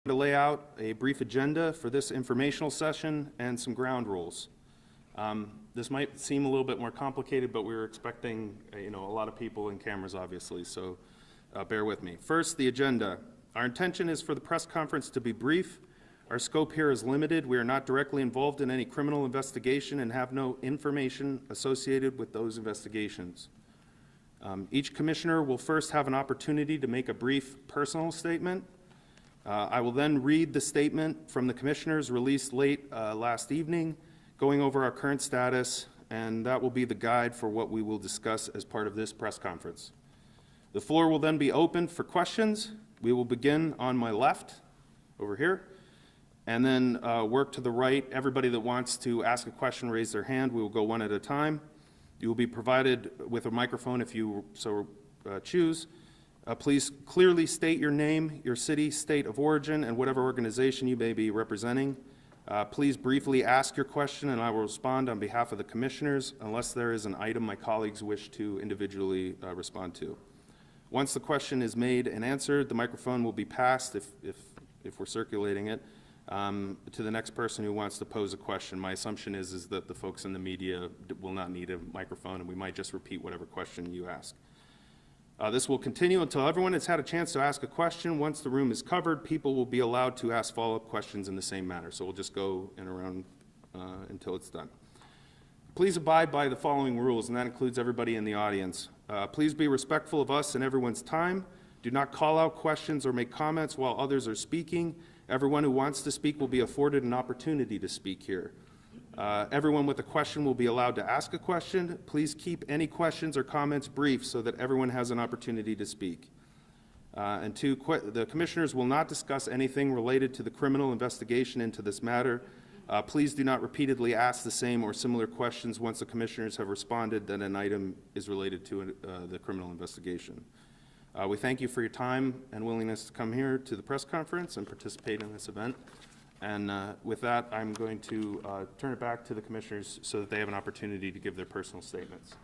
To lay out a brief agenda for this informational session and some ground rules. This might seem a little bit more complicated, but we're expecting a lot of people and cameras, obviously, so bear with me. First, the agenda. Our intention is for the press conference to be brief. Our scope here is limited. We are not directly involved in any criminal investigation and have no information associated with those investigations. Each commissioner will first have an opportunity to make a brief personal statement. I will then read the statement from the commissioners released late last evening, going over our current status, and that will be the guide for what we will discuss as part of this press conference. The floor will then be open for questions. We will begin on my left, over here, and then work to the right. Everybody that wants to ask a question, raise their hand. We will go one at a time. You will be provided with a microphone if you so choose. Please clearly state your name, your city, state of origin, and whatever organization you may be representing. Please briefly ask your question, and I will respond on behalf of the commissioners unless there is an item my colleagues wish to individually respond to. Once the question is made and answered, the microphone will be passed, if we're circulating it, to the next person who wants to pose a question. My assumption is that the folks in the media will not need a microphone, and we might just repeat whatever question you ask. This will continue until everyone has had a chance to ask a question. Once the room is covered, people will be allowed to ask follow-up questions in the same manner. So we'll just go in around until it's done. Please abide by the following rules, and that includes everybody in the audience. Please be respectful of us and everyone's time. Do not call out questions or make comments while others are speaking. Everyone who wants to speak will be afforded an opportunity to speak here. Everyone with a question will be allowed to ask a question. Please keep any questions or comments brief so that everyone has an opportunity to speak. And two, the commissioners will not discuss anything related to the criminal investigation into this matter. Please do not repeatedly ask the same or similar questions once the commissioners have responded that an item is related to the criminal investigation. We thank you for your time and willingness to come here to the press conference and participate in this event. And with that, I'm going to turn it back to the commissioners so that they have an opportunity to give their personal statements.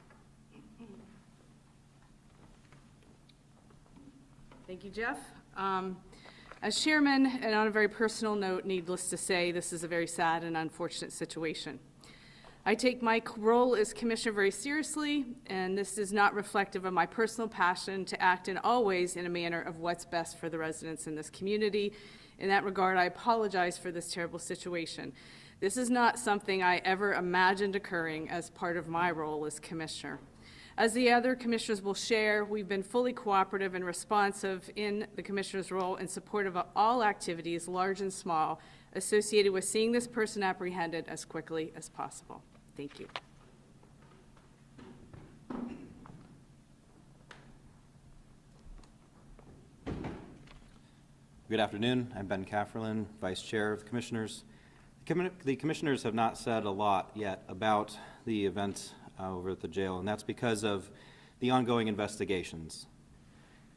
Thank you, Jeff. As chairman, and on a very personal note, needless to say, this is a very sad and unfortunate situation. I take my role as commissioner very seriously, and this is not reflective of my personal passion to act in all ways in a manner of what's best for the residents in this community. In that regard, I apologize for this terrible situation. This is not something I ever imagined occurring as part of my role as commissioner. As the other commissioners will share, we've been fully cooperative and responsive in the commissioner's role in support of all activities, large and small, associated with seeing this person apprehended as quickly as possible. Thank you. Good afternoon. I'm Ben Kafferlin, Vice Chair of the Commissioners. The Commissioners have not said a lot yet about the events over at the jail, and that's because of the ongoing investigations.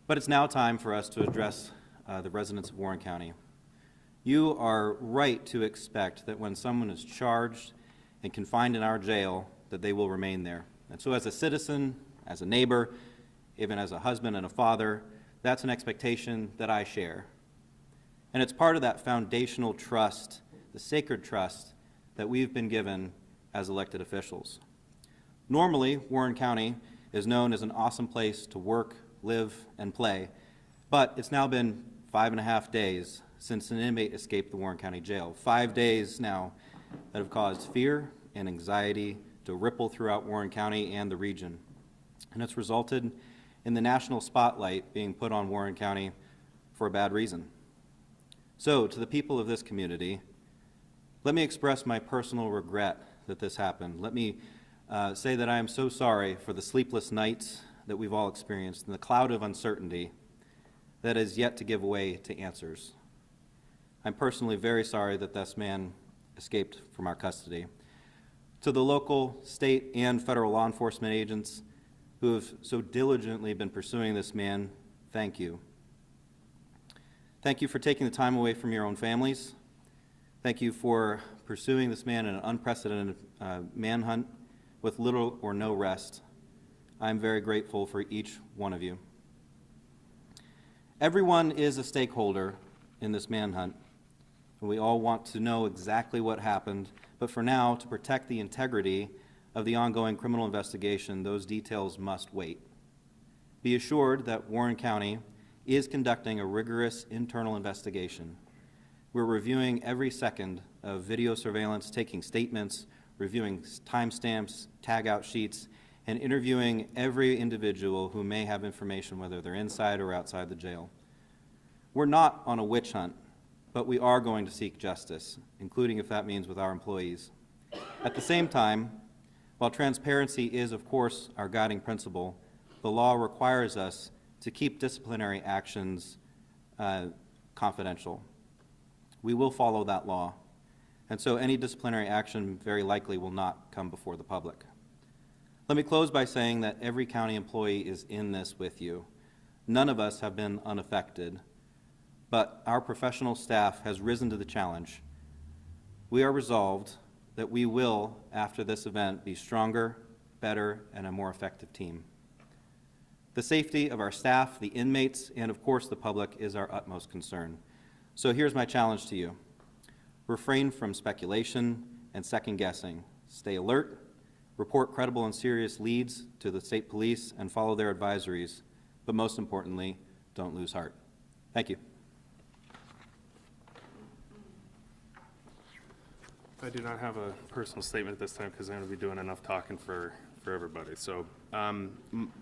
But it's now time for us to address the residents of Warren County. You are right to expect that when someone is charged and confined in our jail, that they will remain there. And so as a citizen, as a neighbor, even as a husband and a father, that's an expectation that I share. And it's part of that foundational trust, the sacred trust, that we've been given as elected officials. Normally, Warren County is known as an awesome place to work, live, and play, but it's now been 5.5 days since an inmate escaped the Warren County Jail. 5 days now that have caused fear and anxiety to ripple throughout Warren County and the region. And it's resulted in the national spotlight being put on Warren County for a bad reason. So, to the people of this community, let me express my personal regret that this happened. Let me say that I am so sorry for the sleepless nights that we've all experienced and the cloud of uncertainty that is yet to give way to answers. I'm personally very sorry that this man escaped from our custody. To the local, state, and federal law enforcement agents who have so diligently been pursuing this man, thank you. Thank you for taking the time away from your own families. Thank you for pursuing this man in an unprecedented manhunt with little or no rest. I'm very grateful for each one of you. Everyone is a stakeholder in this manhunt. We all want to know exactly what happened, but for now, to protect the integrity of the ongoing criminal investigation, those details must wait. Be assured that Warren County is conducting a rigorous internal investigation. We're reviewing every second of video surveillance, taking statements, reviewing timestamps, tag-out sheets, and interviewing every individual who may have information, whether they're inside or outside the jail. We're not on a witch hunt, but we are going to seek justice, including if that means with our employees. At the same time, while transparency is, of course, our guiding principle, the law requires us to keep disciplinary actions confidential. We will follow that law, and so any disciplinary action very likely will not come before the public. Let me close by saying that every county employee is in this with you. None of us have been unaffected, but our professional staff has risen to the challenge. We are resolved that we will, after this event, be stronger, better, and a more effective team. The safety of our staff, the inmates, and of course the public is our utmost concern. So here's my challenge to you. Refrain from speculation and second guessing. Stay alert, report credible and serious leads to the state police, and follow their advisories. But most importantly, don't lose heart. Thank you. I do not have a personal statement at this time because I'm going to be doing enough talking for everybody. So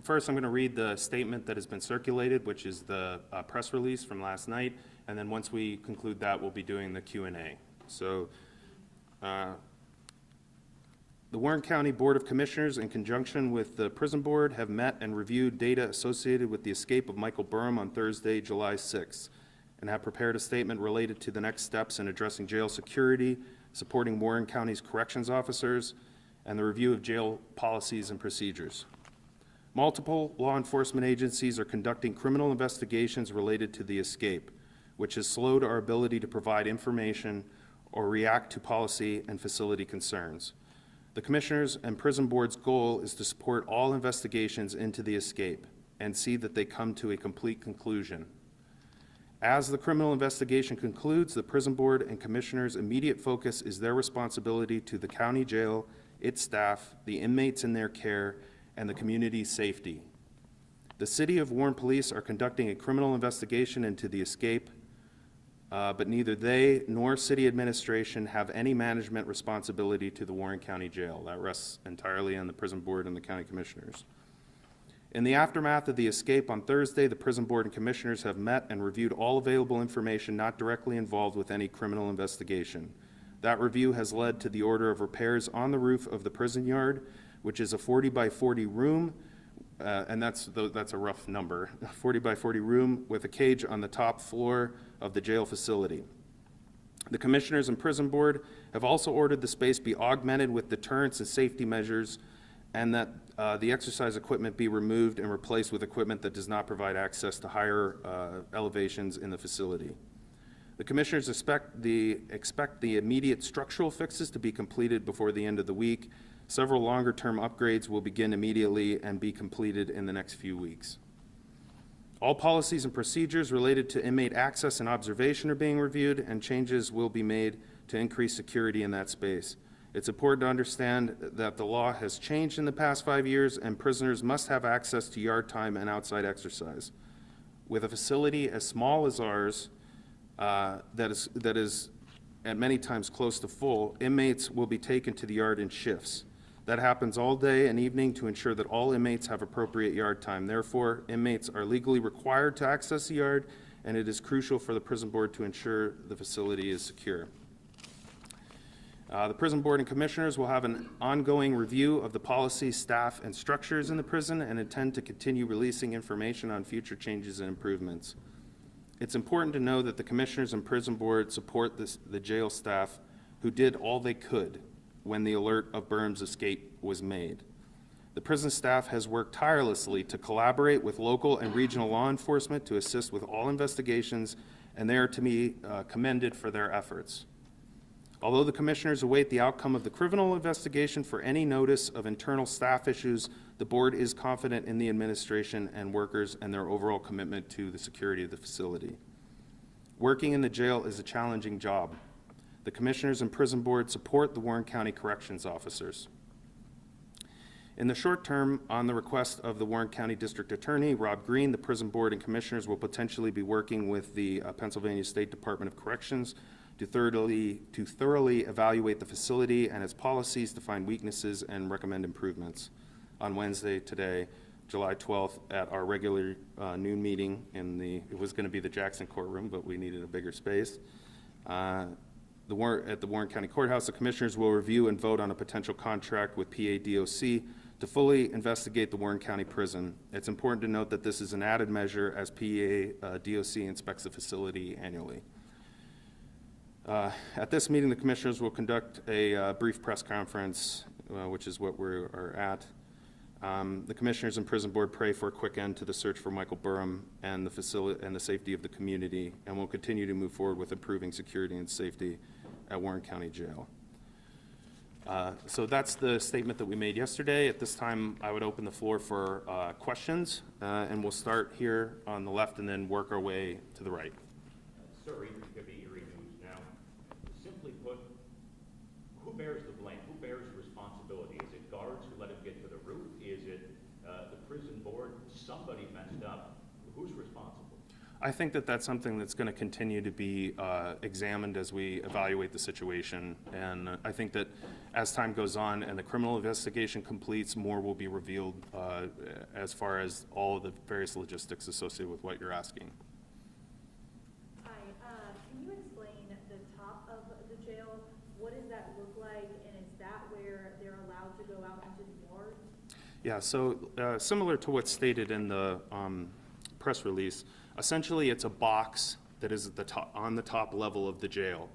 first I'm going to read the statement that has been circulated, which is the press release from last night, and then once we conclude that, we'll be doing the Q&A. So the Warren County Board of Commissioners, in conjunction with the Prison Board, have met and reviewed data associated with the escape of Michael Burham on Thursday, July 6th, and have prepared a statement related to the next steps in addressing jail security, supporting Warren County's corrections officers, and the review of jail policies and procedures. Multiple law enforcement agencies are conducting criminal investigations related to the escape, which has slowed our ability to provide information or react to policy and facility concerns. The Commissioners and Prison Board's goal is to support all investigations into the escape and see that they come to a complete conclusion. As the criminal investigation concludes, the Prison Board and Commissioners' immediate focus is their responsibility to the county jail, its staff, the inmates in their care, and the community's safety. The City of Warren Police are conducting a criminal investigation into the escape, but neither they nor City Administration have any management responsibility to the Warren County Jail. That rests entirely on the Prison Board and the County Commissioners. In the aftermath of the escape on Thursday, the Prison Board and Commissioners have met and reviewed all available information not directly involved with any criminal investigation. That review has led to the order of repairs on the roof of the prison yard, which is a 40 by 40 room, and that's a rough number, a 40 by 40 room with a cage on the top floor of the jail facility. The Commissioners and Prison Board have also ordered the space be augmented with deterrence and safety measures, and that the exercise equipment be removed and replaced with equipment that does not provide access to higher elevations in the facility. The Commissioners expect the immediate structural fixes to be completed before the end of the week. Several longer-term upgrades will begin immediately and be completed in the next few weeks. All policies and procedures related to inmate access and observation are being reviewed, and changes will be made to increase security in that space. It's important to understand that the law has changed in the past 5 years, and prisoners must have access to yard time and outside exercise. With a facility as small as ours, that is at many times close to full, inmates will be taken to the yard in shifts. That happens all day and evening to ensure that all inmates have appropriate yard time. Therefore, inmates are legally required to access the yard, and it is crucial for the Prison Board to ensure the facility is secure. The Prison Board and Commissioners will have an ongoing review of the policy, staff, and structures in the prison and intend to continue releasing information on future changes and improvements. It's important to know that the Commissioners and Prison Board support the jail staff who did all they could when the alert of Burham's escape was made. The prison staff has worked tirelessly to collaborate with local and regional law enforcement to assist with all investigations, and they are to be commended for their efforts. Although the Commissioners await the outcome of the criminal investigation for any notice of internal staff issues, the Board is confident in the administration and workers and their overall commitment to the security of the facility. Working in the jail is a challenging job. The Commissioners and Prison Board support the Warren County Corrections Officers. In the short term, on the request of the Warren County District Attorney, Rob Green, the Prison Board and Commissioners will potentially be working with the Pennsylvania State Department of Corrections to thoroughly evaluate the facility and its policies to find weaknesses and recommend improvements. On Wednesday, today, July 12th, at our regular noon meeting it was going to be the Jackson courtroom, but we needed a bigger space. At the Warren County Courthouse, the Commissioners will review and vote on a potential contract with PADOC to fully investigate the Warren County Prison. It's important to note that this is an added measure as PADOC inspects the facility annually. At this meeting, the Commissioners will conduct a brief press conference, which is what we are at. The Commissioners and Prison Board pray for a quick end to the search for Michael Burham and the facility and the safety of the community, and will continue to move forward with improving security and safety at Warren County Jail. So that's the statement that we made yesterday. At this time, I would open the floor for questions, and we'll start here on the left and then work our way to the right. Sir, it could be Erie News now. Simply put, who bears the blame? Who bears the responsibility? Is it guards who let him get to the roof? Is it the prison board? Somebody messed up. Who's responsible? I think that that's something that's going to continue to be examined as we evaluate the situation. And I think that as time goes on and the criminal investigation completes, more will be revealed as far as all of the various logistics associated with what you're asking. Hi, can you explain the top of the jail? What does that look like, and is that where they're allowed to go out into the yard? Yeah, so similar to what's stated in the press release, essentially it's a box that is at the top, on the top level of the jail.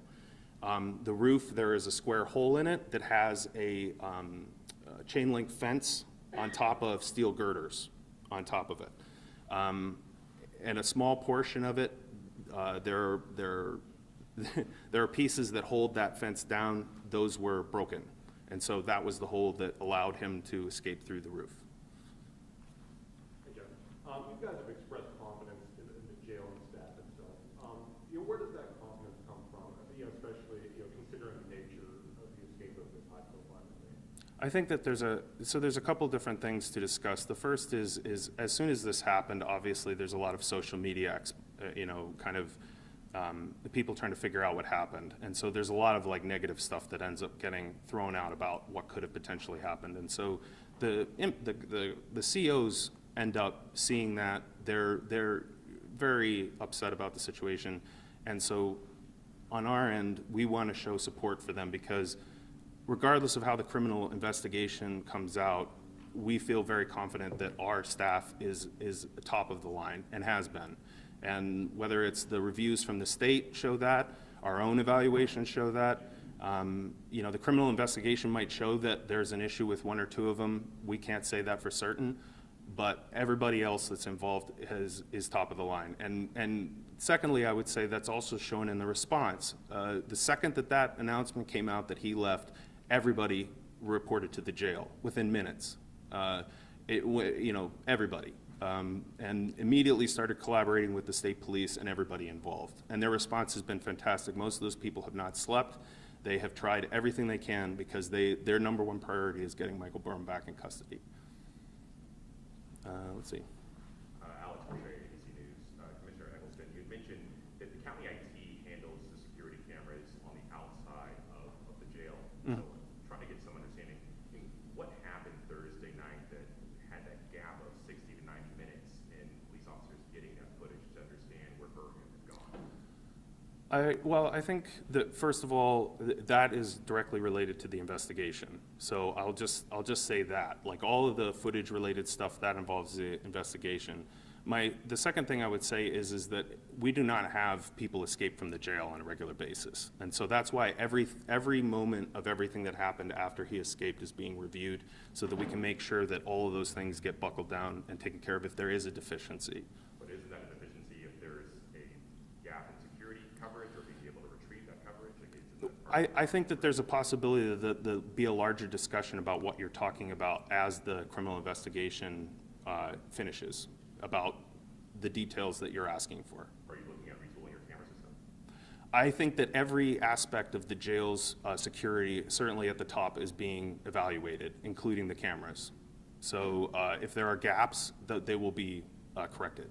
The roof, there is a square hole in it that has a chain link fence on top of steel girders on top of it. And a small portion of it, there are pieces that hold that fence down. Those were broken. And so that was the hole that allowed him to escape through the roof. Hey, Jeff. You guys have expressed confidence in the jail and staff itself. Where does that confidence come from? Especially considering the nature of the escape of this high-profile inmate. I think that there's a couple different things to discuss. The first is as soon as this happened, obviously there's a lot of social media, the people trying to figure out what happened. And so there's a lot of like negative stuff that ends up getting thrown out about what could have potentially happened. And so the COs end up seeing that. They're very upset about the situation. And so on our end, we want to show support for them because regardless of how the criminal investigation comes out, we feel very confident that our staff is top of the line and has been. And whether it's the reviews from the state show that, our own evaluations show that, the criminal investigation might show that there's an issue with one or two of them. We can't say that for certain, but everybody else that's involved is top of the line. And secondly, I would say that's also shown in the response. The second that announcement came out that he left, everybody reported to the jail within minutes. Everybody. And immediately started collaborating with the state police and everybody involved. And their response has been fantastic. Most of those people have not slept. They have tried everything they can because their number one priority is getting Michael Burham back in custody. Let's see. Alex Porcher, ABC News. Commissioner Eggleston, you had mentioned that the county IT handles the security cameras on the outside of the jail. Mm-hmm. So trying to get some understanding. What happened Thursday night that had that gap of 60 to 90 minutes in police officers getting that footage to understand where Burham had gone? I think that first of all, that is directly related to the investigation. So I'll just say that, like all of the footage related stuff that involves the investigation. The second thing I would say is that we do not have people escape from the jail on a regular basis. And so that's why every moment of everything that happened after he escaped is being reviewed so that we can make sure that all of those things get buckled down and taken care of if there is a deficiency. But isn't that a deficiency if there's a gap in security coverage or being able to retrieve that coverage? I think that there's a possibility that there'll be a larger discussion about what you're talking about as the criminal investigation finishes, about the details that you're asking for. Are you looking at retooling your camera system? I think that every aspect of the jail's security, certainly at the top, is being evaluated, including the cameras. So if there are gaps, they will be corrected.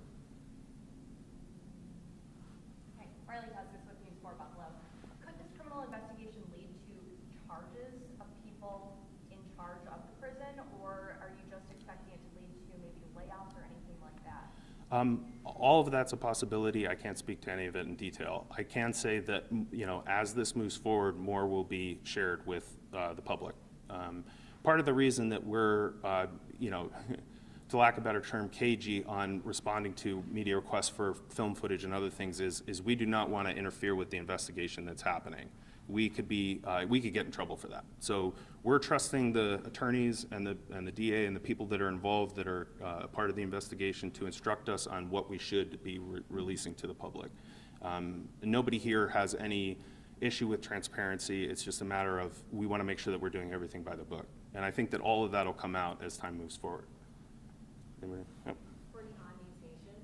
Hi, Riley Huskus with News 4 Buffalo. Could this criminal investigation lead to charges of people in charge of the prison, or are you just expecting it to lead to maybe layoffs or anything like that? All of that's a possibility. I can't speak to any of it in detail. I can say that, as this moves forward, more will be shared with the public. Part of the reason that we're, to lack of a better term, cagey on responding to media requests for film footage and other things is we do not want to interfere with the investigation that's happening. We could get in trouble for that. So we're trusting the attorneys and the DA and the people that are involved that are a part of the investigation to instruct us on what we should be releasing to the public. Nobody here has any issue with transparency. It's just a matter of we want to make sure that we're doing everything by the book. And I think that all of that will come out as time moves forward. Anybody? Yep. Reporting on News Nation,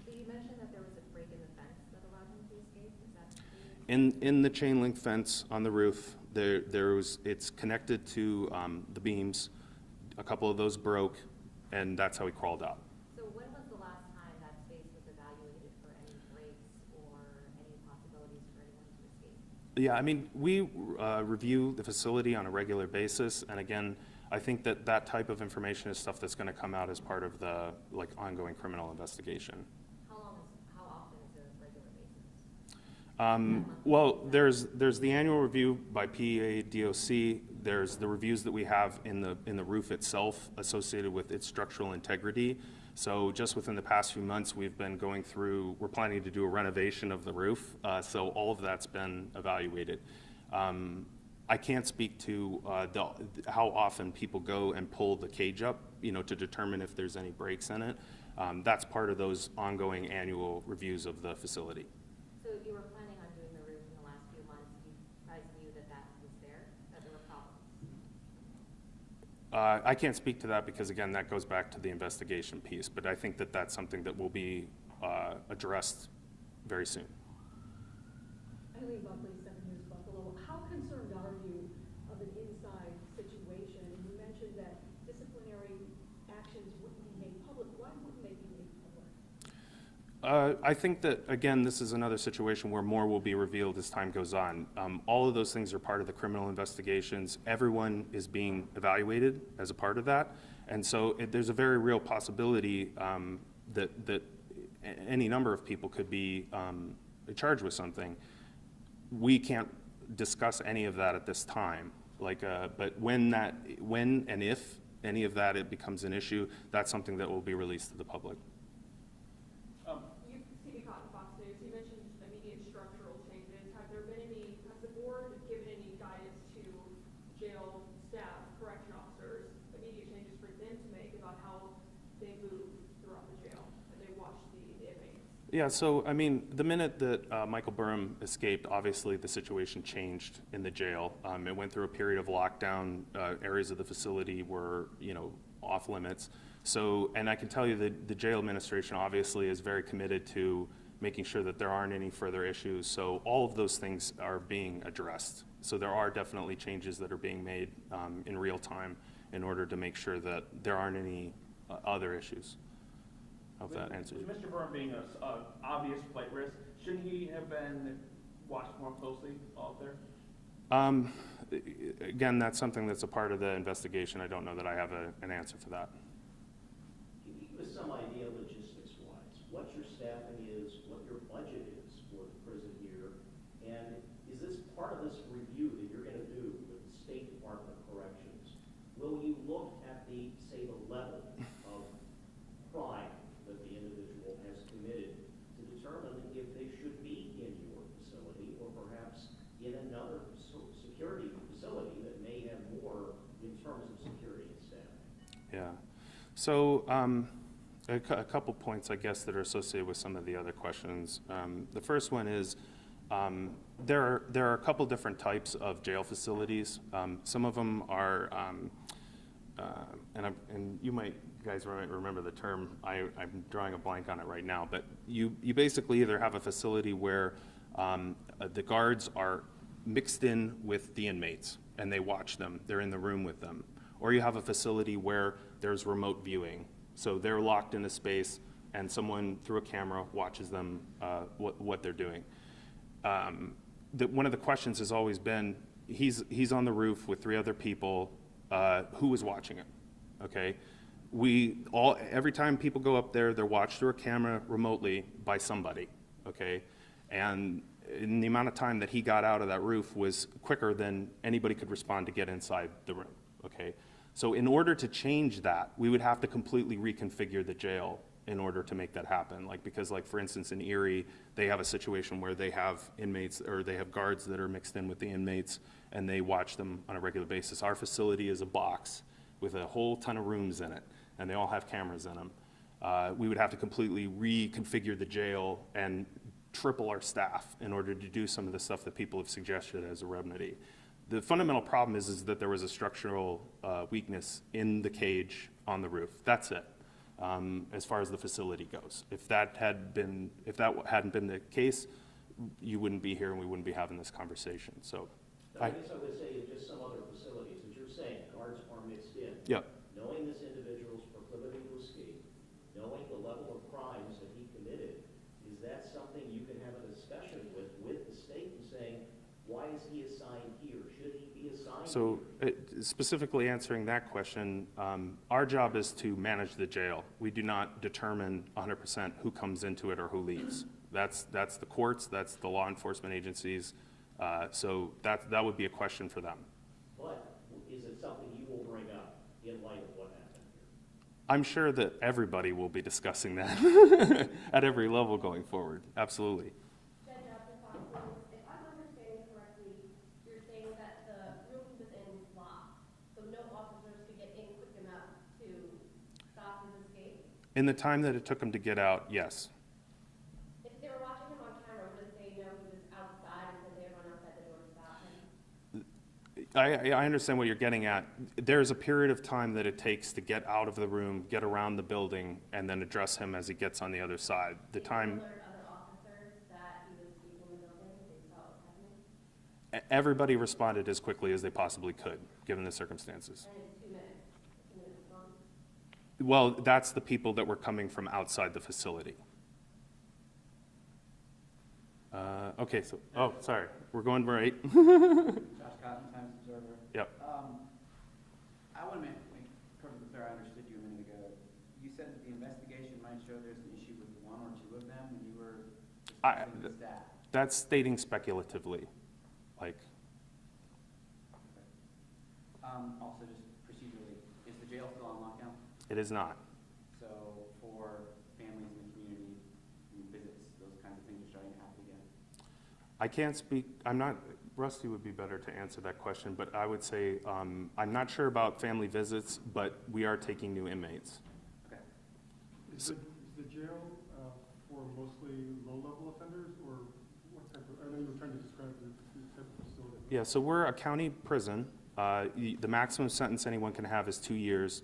so you mentioned that there was a break in the fence that allowed him to escape, is that true? In the chain link fence on the roof, it's connected to the beams. A couple of those broke, and that's how he crawled out. So when was the last time that space was evaluated for any breaks or any possibilities for anyone to escape? Yeah, I mean, we review the facility on a regular basis, and again, I think that type of information is stuff that's going to come out as part of the ongoing criminal investigation. How often is a regular basis? Well, there's the annual review by PEA DOC. There's the reviews that we have in the roof itself associated with its structural integrity. So just within the past few months, we're planning to do a renovation of the roof. So all of that's been evaluated. I can't speak to how often people go and pull the cage up, to determine if there's any breaks in it. That's part of those ongoing annual reviews of the facility. So you were planning on doing the roof in the last few months, you guys knew that was there, that there were problems? I can't speak to that because, again, that goes back to the investigation piece, but I think that that's something that will be addressed very soon. Eileen Buckley, 7 News Buffalo. How concerned are you of an inside situation? And you mentioned that disciplinary actions wouldn't be made public. Why wouldn't they be made public? I think that, again, this is another situation where more will be revealed as time goes on. All of those things are part of the criminal investigations. Everyone is being evaluated as a part of that. And so there's a very real possibility that any number of people could be charged with something. We can't discuss any of that at this time. But when and if any of that it becomes an issue, that's something that will be released to the public. Stevie Cotton, Fox News, you mentioned immediate structural changes. Has the board given any guidance to jail staff, correction officers, immediate changes for them to make about how they move throughout the jail and they watch the inmates? Yeah, so, I mean, the minute that Michael Burham escaped, obviously the situation changed in the jail. It went through a period of lockdown. Areas of the facility were, off limits. So, and I can tell you that the jail administration obviously is very committed to making sure that there aren't any further issues. So all of those things are being addressed. So there are definitely changes that are being made in real time in order to make sure that there aren't any other issues. I hope that answers you. With Mr. Burham being an obvious flight risk, shouldn't he have been watched more closely out there? Again, that's something that's a part of the investigation. I don't know that I have an answer for that. Can you give us some idea logistics-wise, what your staffing is, what your budget is for the prison here, and is this part of this review that you're going to do with the State Department of Corrections? Will you look at the level of crime that the individual has committed to determine if they should be in your facility or perhaps in another security facility that may have more in terms of security and staffing? Yeah. So a couple points, I guess, that are associated with some of the other questions. The first one is there are a couple different types of jail facilities. Some of them are, and you guys might remember the term. I'm drawing a blank on it right now. But you basically either have a facility where The guards are mixed in with the inmates, and they watch them. They're in the room with them. Or you have a facility where there's remote viewing. So they're locked in a space, and someone through a camera watches them, what they're doing. One of the questions has always been, he's on the roof with 3 other people, who was watching him, okay? Every time people go up there, they're watched through a camera remotely by somebody, okay? And in the amount of time that he got out of that roof was quicker than anybody could respond to get inside the room, okay? So in order to change that, we would have to completely reconfigure the jail in order to make that happen. Because for instance, in Erie, they have a situation where they have inmates, or they have guards that are mixed in with the inmates, and they watch them on a regular basis. Our facility is a box with a whole ton of rooms in it, and they all have cameras in them. We would have to completely reconfigure the jail and triple our staff in order to do some of the stuff that people have suggested as a remedy. The fundamental problem is that there was a structural weakness in the cage on the roof. That's it, as far as the facility goes. If that hadn't been the case, you wouldn't be here and we wouldn't be having this conversation. So, I guess I would say just some other facilities, as you're saying, guards are mixed in. Yep. Knowing this individual's proclivity to escape, knowing the level of crimes that he committed, is that something you can have a discussion with the state and saying, why is he assigned here? Should he be assigned So here? specifically answering that question, our job is to manage the jail. We do not determine 100% who comes into it or who leaves. That's the courts, that's the law enforcement agencies. So that would be a question for them. But is it something you will bring up in light of what happened here? I'm sure that everybody will be discussing that at every level going forward. Absolutely. If I'm understanding correctly, you're saying that the room he was in was locked, so no officers could get in quick enough to stop his escape? In the time that it took him to get out, yes. If they were watching him on camera, would they know he was outside and they run outside the door to stop him? I understand what you're getting at. There's a period of time that it takes to get out of the room, get around the building, and then address him as he gets on the other side. The time. Did you alert other officers that he was leaving the building if they saw what was happening? Everybody responded as quickly as they possibly could, given the circumstances. And in 2 minutes, 2 minutes long? Well, that's the people that were coming from outside the facility. Okay, so, sorry, we're going right. Josh Cotton, Times Observer. Yep. I want to make perfectly clear, I understood you a minute ago. You said that the investigation might show there's an issue with 1 or 2 of them when you were discussing the staff. That's stating speculatively, like. Also, just procedurally, is the jail still on lockdown? It is not. So for families in the community, visits, those kinds of things are starting to happen again? I can't speak, Rusty would be better to answer that question, but I would say, I'm not sure about family visits, but we are taking new inmates. Okay. Is the jail for mostly low-level offenders, or what type of, I know you were trying to describe the type of facility. Yeah, so we're a county prison. The maximum sentence anyone can have is 2 years,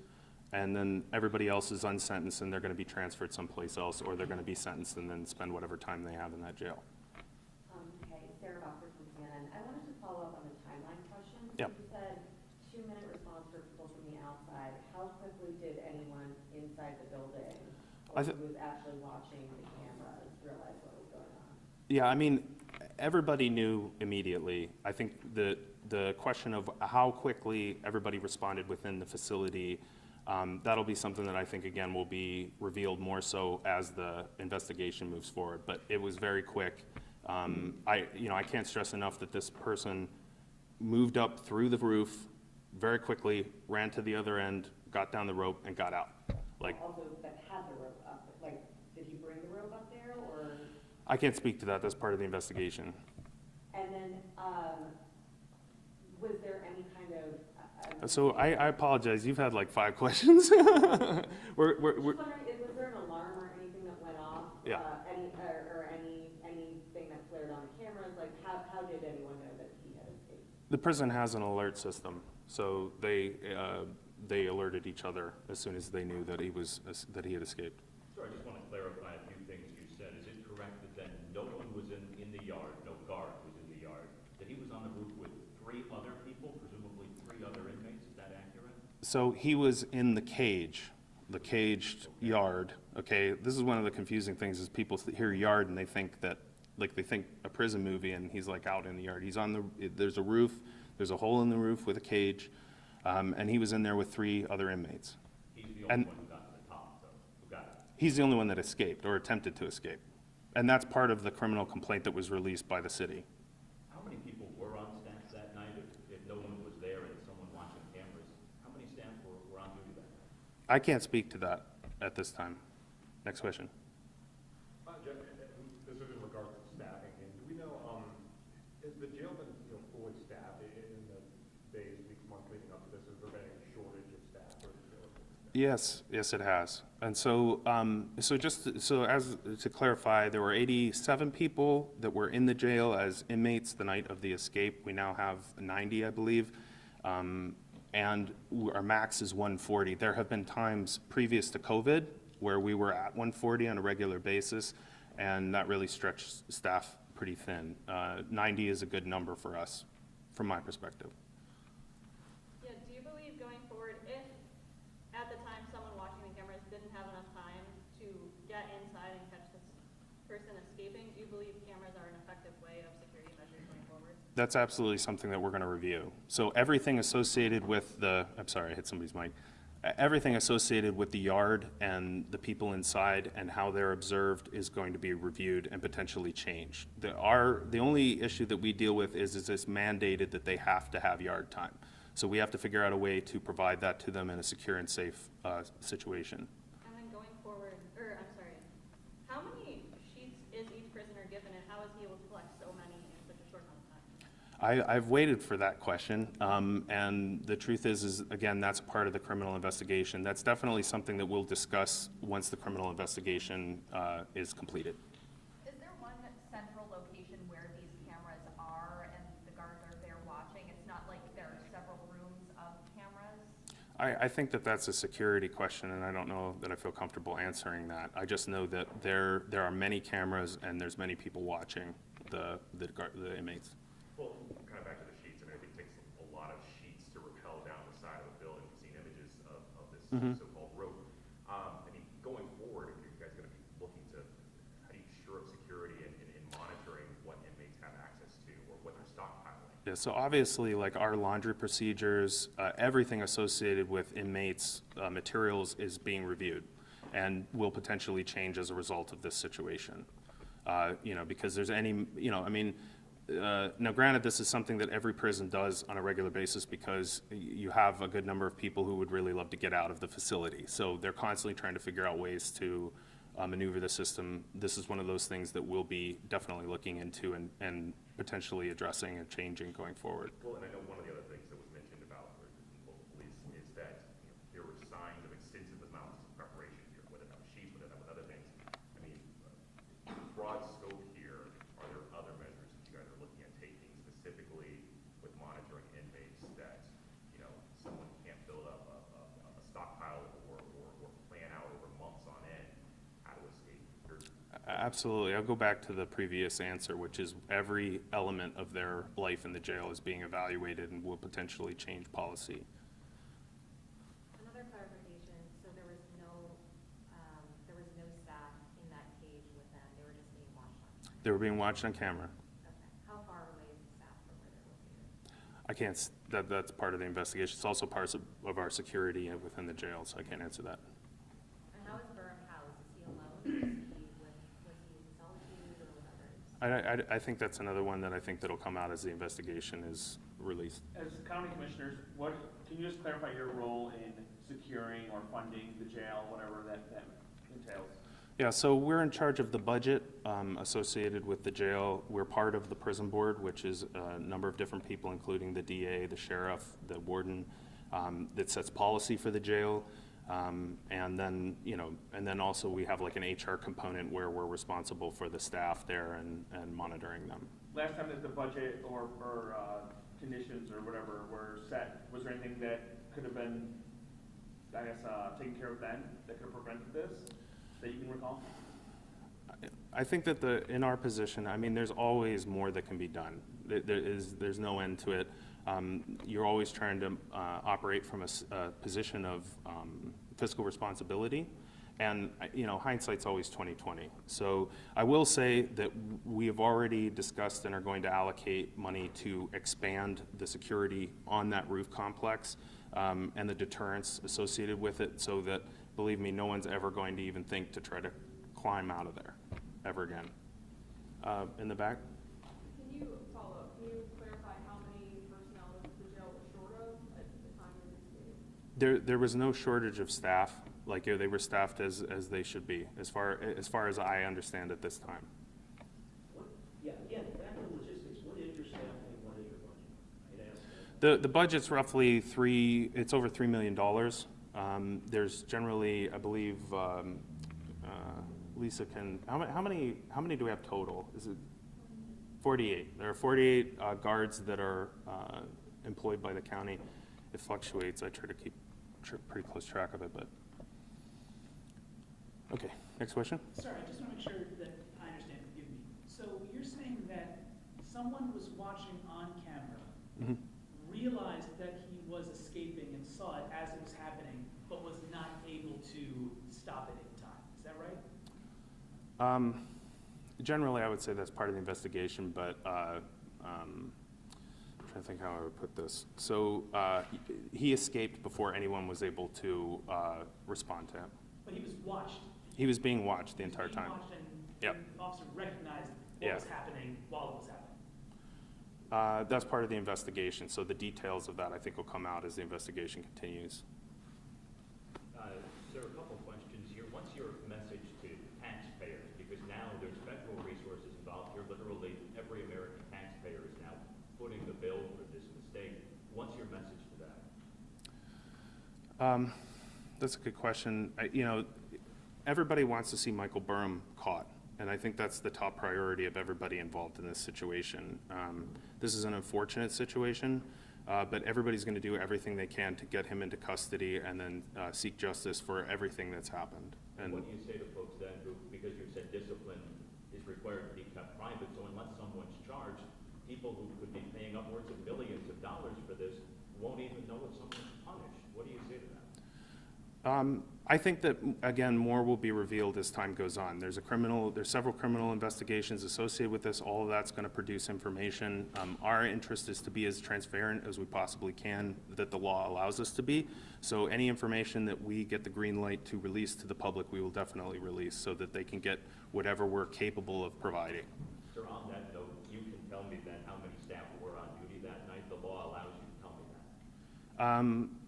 and then everybody else is unsentenced, and they're going to be transferred someplace else, or they're going to be sentenced and then spend whatever time they have in that jail. Hey, Sarah Rockford from CNN. I wanted to follow up on the timeline question. Yep. You said 2-minute response for people from the outside. How quickly did anyone inside the building, or who was actually watching the cameras, realize what was going on? Yeah, I mean, everybody knew immediately. I think the question of how quickly everybody responded within the facility, that'll be something that I think, again, will be revealed more so as the investigation moves forward. But it was very quick. I can't stress enough that this person moved up through the roof very quickly, ran to the other end, got down the rope, and got out. Also, that had the rope up. Did he bring the rope up there, or? I can't speak to that. That's part of the investigation. And then, was there any kind of? So I apologize. You've had like 5 questions. Just wondering, was there an alarm or anything that went off? Yeah. Anything that flared on the cameras? How did anyone know that he had escaped? The prison has an alert system, so they alerted each other as soon as they knew that he had escaped. Sir, I just want to clarify a few things you said. Is it correct that then no one was in the yard, no So he was in the caged yard, okay? This is one of the confusing things is people hear yard and they think that, like they think a prison movie and he's like out in the yard. He's on there's a roof, there's a hole in the roof with a cage, and he was in there with 3 other inmates. He's the And- only one who got to the top, though, who got it. He's the only one that escaped or attempted to escape. And that's part of the criminal complaint that was released by the city. How many people were on staff that night if no one was there and someone watching cameras? How many staff were on duty that night? I can't speak to that at this time. Next question. Jeff, this is in regards to staffing, and do we know, has the jail been, fully staffed in the days, weeks, months leading up to this? Has there been a shortage of staff or the jail? Yes, yes, it has. And so, as to clarify, there were 87 people that were in the jail as inmates the night of the escape. We now have 90, I believe, and our max is 140. There have been times previous to COVID where we were at 140 on a regular basis, and that really stretched staff pretty thin. 90 is a good number for us, from my perspective. Yeah, do you believe going forward, if at the time someone watching the cameras didn't have enough time to get inside and catch this person escaping, do you believe cameras are an effective way of security measures going forward? That's absolutely something that we're going to review. So everything associated with I'm sorry, I hit somebody's mic. Everything associated with the yard and the people inside and how they're observed is going to be reviewed and potentially changed. The only issue that we deal with is it's mandated that they have to have yard time. So we have to figure out a way to provide that to them in a secure and safe situation. And then going forward, how many sheets is each prisoner given, and how is he able to collect so many in such a short amount of time? I've waited for that question, and the truth is again, that's part of the criminal investigation. That's definitely something that we'll discuss once the criminal investigation is completed. Is there one central location where these cameras are and the guards are there watching? It's not like there are several rooms of cameras? I think that that's a security question, and I don't know that I feel comfortable answering that. I just know that there are many cameras and there's many people watching the inmates. Well, kind of back to the sheets, I think it takes a lot of sheets to rappel down the side of the building. We've seen images of this so-called rope. Going forward, if you guys going to be looking to, how do you shore up security in monitoring what inmates have access to or what they're stockpiling? Yeah, so obviously, like our laundry procedures, everything associated with inmates' materials is being reviewed and will potentially change as a result of this situation. Because there's now granted, this is something that every prison does on a regular basis because you have a good number of people who would really love to get out of the facility. So they're constantly trying to figure out ways to maneuver the system. This is one of those things that we'll be definitely looking into and potentially addressing and changing going forward. Well, and I know one of the other things that was mentioned about the local police is that there were signs of extensive amounts of preparation here, whether that was sheets, whether that was other things. Broad scope here, are there other measures that you guys are looking at taking specifically with monitoring inmates that, someone can't build up a stockpile or plan out over months on end how to escape? Absolutely. I'll go back to the previous answer, which is every element of their life in the jail is being evaluated and will potentially change policy. Another clarification, so there was no staff in that cage with them, they were just being watched on? They were being watched on camera. Okay, how far away is the staff from where they're located? I can't, that's part of the investigation. It's also part of our security within the jail, so I can't answer that. And how is Burham housed? Is he alone? Was he in solitude or with others? I think that's another one that I think that'll come out as the investigation is released. As county commissioners, can you just clarify your role in securing or funding the jail, whatever that entails? Yeah, so we're in charge of the budget associated with the jail. We're part of the prison board, which is a number of different people, including the DA, the sheriff, the warden, that sets policy for the jail. And then also we have like an HR component where we're responsible for the staff there and monitoring them. Last time that the budget or conditions or whatever were set, was there anything that could have been, taken care of then that could have prevented this, that you can recall? I think that in our position, I mean, there's always more that can be done. There's no end to it. You're always trying to operate from a position of fiscal responsibility. And, you know, hindsight's always 20/20. So I will say that we have already discussed and are going to allocate money to expand the security on that roof complex and the deterrence associated with it, so that, believe me, no one's ever going to even think to try to climb out of there ever again. In the back? Can you follow up, can you clarify how many personnel the jail was short of at the time of this meeting? There was no shortage of staff. Like, they were staffed as they should be, as far as I understand at this time. Yeah, again, back to logistics, what is your staffing, what is your budget? I'd ask that. The budget's roughly it's over $3 million. There's generally, I believe, Lisa can, how many do we have total? Is it 48? There are 48 guards that are employed by the county. It fluctuates. I try to keep pretty close track of it, but. Okay, next question. Sorry, I just want to make sure that I understand, forgive me. So you're saying that someone was watching on camera, realized that he was escaping and saw it as it was happening, but was not able to stop it in time. Is that right? Generally, I would say that's part of the investigation, but I'm trying to think how I would put this. So he escaped before anyone was able to respond to him. But he was watched. He was being watched the entire time. Watched, and Yep. the officer recognized what was happening while it was happening. That's part of the investigation, so the details of that, I think, will come out as the investigation continues. Sir, a couple questions here. What's your message to taxpayers? Because now there's federal resources involved here. Literally every American taxpayer is now footing the bill for this mistake. What's your message to that? That's a good question. You know, everybody wants to see Michael Burham caught, and I think that's the top priority of everybody involved in this situation. This is an unfortunate situation, but everybody's going to do everything they can to get him into custody and then seek justice for everything that's happened. And what do you say to folks then who, because you said discipline is required to be kept private, so unless someone's charged, people who could be paying upwards of millions of dollars for this won't even know if someone's punished? What do you say to that? I think that, again, more will be revealed as time goes on. There's several criminal investigations associated with this. All of that's going to produce information. Our interest is to be as transparent as we possibly can, that the law allows us to be. So any information that we get the green light to release to the public, we will definitely release, so that they can get whatever we're capable of providing. Sir, on that note, you can tell me then how many staff were on duty that night. The law allows you to tell me that.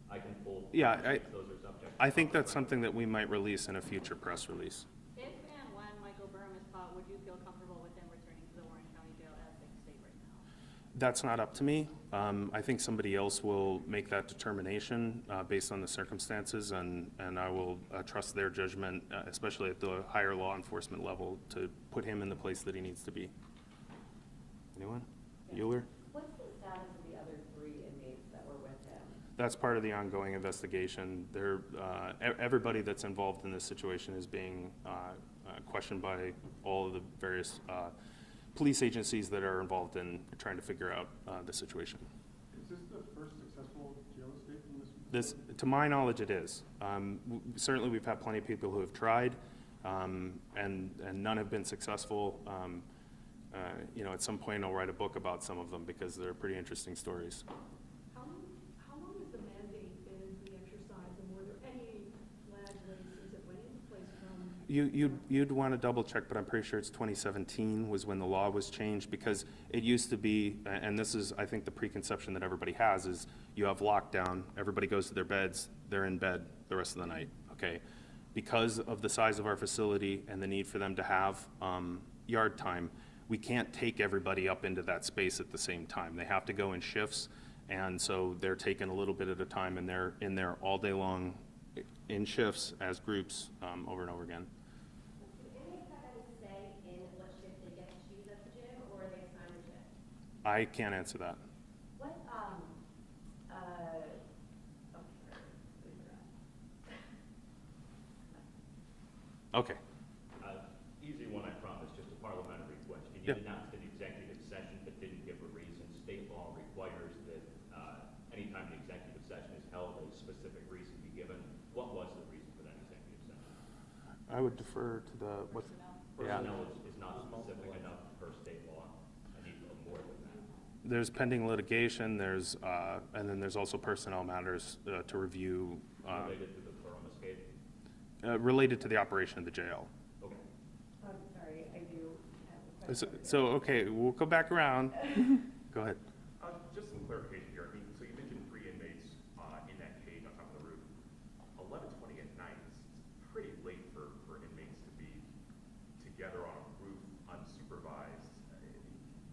I can pull. Yeah, those are subject. I think that's something that we might release in a future press release. If and when Michael Burham is caught, would you feel comfortable with him returning to the Warren County Jail as things state right now? That's not up to me. I think somebody else will make that determination based on the circumstances, and I will trust their judgment, especially at the higher law enforcement level, to put him in the place that he needs to be. Anyone? Euler? What's the status of the other 3 inmates that were with him? That's part of the ongoing investigation. Everybody that's involved in this situation is being questioned by all of the various police agencies that are involved in trying to figure out the situation. Is this the first successful jail escape from this? To my knowledge, it is. Certainly, we've had plenty of people who have tried, and none have been successful. You know, at some point, I'll write a book about some of them because they're pretty interesting stories. How long has the mandate been being exercised, and were there any flag races that went into place from? You'd want to double check, but I'm pretty sure it's 2017 was when the law was changed, because it used to be, and this is, I think, the preconception that everybody has, is you have lockdown, everybody goes to their beds, they're in bed the rest of the night, okay? Because of the size of our facility and the need for them to have yard time, we can't take everybody up into that space at the same time. They have to go in shifts, and so they're taking a little bit at a time, and they're in there all day long in shifts as groups over and over again. Do inmates have any say in what shift they get to choose at the gym, or are they assigned a shift? I can't answer that. What, Okay. You Yeah. announced an executive session but didn't give a reason. State law requires that anytime the executive session is held, a specific reason be given. What was the reason for that executive session? I would defer to the, what's, yeah. Personnel is not specific enough per state law. I need more than that. There's pending litigation, there's, and then there's also personnel matters to review. Related to the Burham escape? Related to the operation of the jail. Okay. I'm sorry, I do have a question. So, okay, we'll go back around. Go ahead. Just some clarification here. I mean, so you mentioned 3 inmates in that cage on top of the roof. 11:20 at night is pretty late for inmates to be together on a roof unsupervised.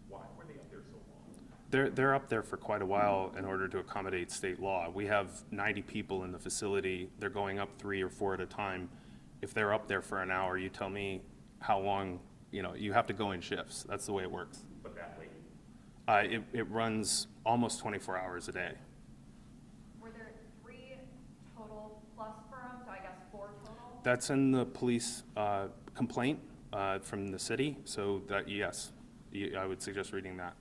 Why were they up there so long? They're up there for quite a while in order to accommodate state law. We have 90 people in the facility. They're going up 3 or 4 at a time. If they're up there for an hour, you tell me how long, you have to go in shifts. That's the way it works. But that late? It runs almost 24 hours a day. Were there 3 total plus Burham, so I guess 4 total? That's in the police complaint from the city, so that, yes, I would suggest reading that.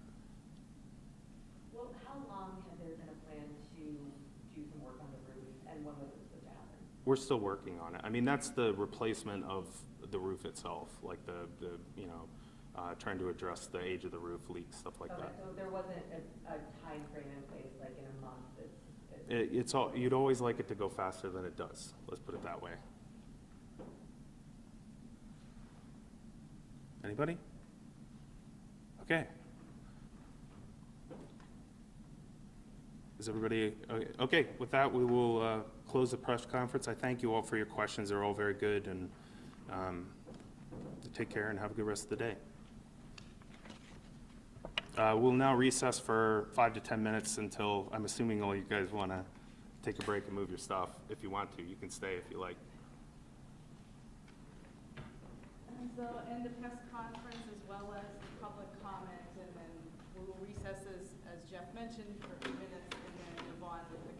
Well, how long had there been a plan to do some work on the roof, and when was it supposed to happen? We're still working on it. I mean, that's the replacement of the roof itself, like trying to address the age of the roof, leaks, stuff like Okay, that. so there wasn't a time frame in place, like in a month, It's all, you'd always like it to go faster than it does. Let's put it that way. Anybody? Okay. Is everybody, okay, with that, we will close the press conference. I thank you all for your questions. They're all very good, and take care and have a good rest of the day. We'll now recess for 5 to 10 minutes until, I'm assuming all you guys want to take a break and move your stuff. If you want to, you can stay if you like. And so end the press conference as well as public comment, and then we will recess as Jeff mentioned for a few minutes, and then move on with the